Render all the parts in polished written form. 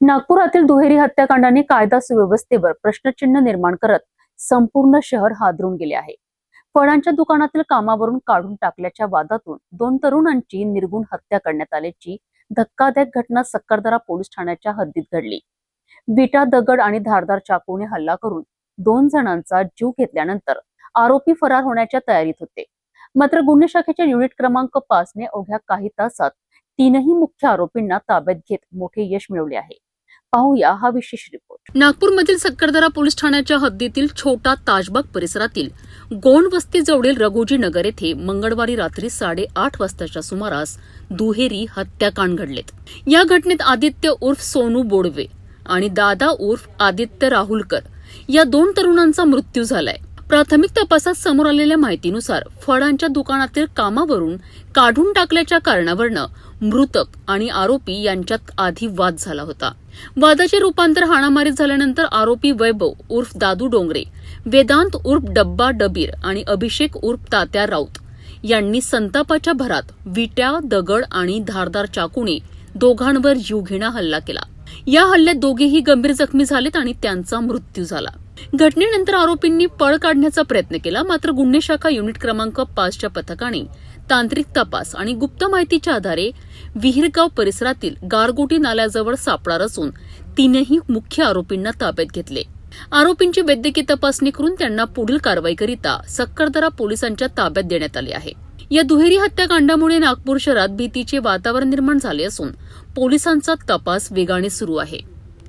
नागपुरातील दुहेरी हत्याकांडाने कायदा सुव्यवस्थेवर प्रश्नचिन्ह निर्माण करत संपूर्ण शहर हादरून गेले आहे. फळांच्या दुकानातील कामावरून काढून टाकल्याच्या वादातून 2 तरुणांची निर्गुण हत्या करण्यात आल्याची धक्कादायक घटना सक्करदरा पोलीस ठाण्याच्या हद्दीत घडली. विटा, दगड आणि धारदार चाकूने हल्ला करून 2 जणांचा जीव घेतल्यानंतर आरोपी फरार होण्याच्या तयारीत होते. मात्र गुन्हे शाखेच्या युनिट क्रमांक 5 ने अवघ्या काही तासात 3ही मुख्य आरोपींना ताब्यात घेत मोठे यश मिळवले आहे. पाहूया हा विशेष रिपोर्ट. नागपूरमधील सक्करदरा पोलीस ठाण्याच्या हद्दीतील छोटा ताजबाग परिसरातील गोंड वस्ती जवळील रघोजी नगर येथे मंगळवारी रात्री 8:30 वाजताच्या सुमारास दुहेरी हत्याकांड घडलेत. या घटनेत आदित्य उर्फ सोनू बोडवे आणि दादा उर्फ आदित्य राहुलकर या 2 तरुणांचा मृत्यू झालाय. प्राथमिक तपासात समोर आलेल्या माहितीनुसार फळांच्या दुकानातील कामावरून काढून टाकल्याच्या कारणावरून मृतक आणि आरोपी यांच्यात आधी वाद झाला होता. वादाचे रूपांतर हाणामारीत झाल्यानंतर आरोपी वैभव उर्फ दादू डोंगरे, वेदांत उर्फ डब्बा डबीर आणि अभिषेक उर्फ तात्या राऊत यांनी संतापाच्या भरात विट्या, दगड आणि धारदार चाकूने दोघांवर जीवघेणा हल्ला केला. या हल्ल्यात दोघेही गंभीर जखमी झालेत आणि त्यांचा मृत्यू झाला. घटनेनंतर आरोपींनी पळ काढण्याचा प्रयत्न केला, मात्र गुन्हे शाखा युनिट क्रमांक 5च्या पथकाने तांत्रिक तपास आणि गुप्त माहितीच्या आधारे विहीरगाव परिसरातील गारगोटी नाल्याजवळ सापळा रचून 3ही मुख्य आरोपींना ताब्यात घेतले. आरोपींची वैद्यकीय तपासणी करून त्यांना पुढील कारवाईकरिता सक्करदरा पोलिसांच्या ताब्यात देण्यात आले आहे. या दुहेरी हत्याकांडामुळे नागपूर शहरात भीतीचे वातावरण निर्माण झाले असून पोलिसांचा तपास वेगाने सुरू आहे.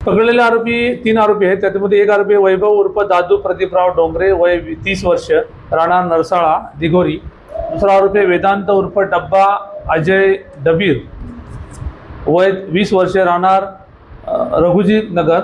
पकडलेले आरोपी 3 आरोपी आहेत. त्यामध्ये एक आरोपी वैभव उर्फ दादू प्रदीपराव डोंगरे, वय 30 वर्ष, राणा नरसाळा, दिघोरी. दुसरा आरोपी वेदांत उर्फ डब्बा अजय डबीर, वय 20 वर्ष, राहणार रघुजी नगर,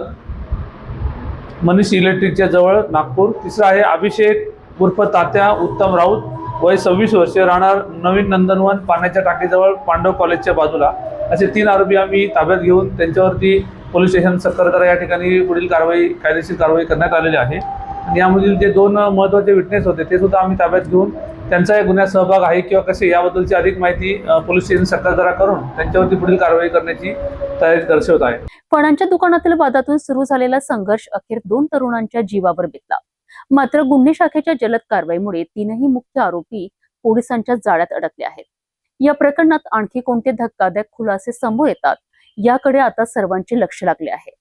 मनीष इलेक्ट्रिकच्या जवळ, नागपूर. तिसरा आहे अभिषेक उर्फ तात्या उत्तम राऊत, वय 26 वर्ष, राहणार नवीन नंदनवन, पाण्याच्या टाकीजवळ, पांडव कॉलेजच्या बाजूला. असे 3 आरोपी आम्ही ताब्यात घेऊन त्यांच्यावरती पोलीस स्टेशन सक्करदरा या ठिकाणी पुढील कायदेशीर कारवाई करण्यात आलेली आहे. आणि यामधील जे 2 महत्त्वाचे विटनेस होते ते सुद्धा आम्ही ताब्यात घेऊन त्यांचा या गुन्ह्यात सहभाग आहे किंवा कसे याबद्दलची अधिक माहिती पोलीस स्टेशन सक्करदरा करून त्यांच्यावरती पुढील कारवाई करण्याची तयारी दर्शवत आहे. फळांच्या दुकानातील वादातून सुरू झालेला संघर्ष अखेर 2 तरुणांच्या जीवावर बेतला. मात्र गुन्हे शाखेच्या जलद कारवाईमुळे 3ही मुख्य आरोपी पोलिसांच्या जाळ्यात अडकले आहेत. या प्रकरणात आणखी कोणते धक्कादायक खुलासे समोर येतात याकडे आता सर्वांचे लक्ष लागले आहे.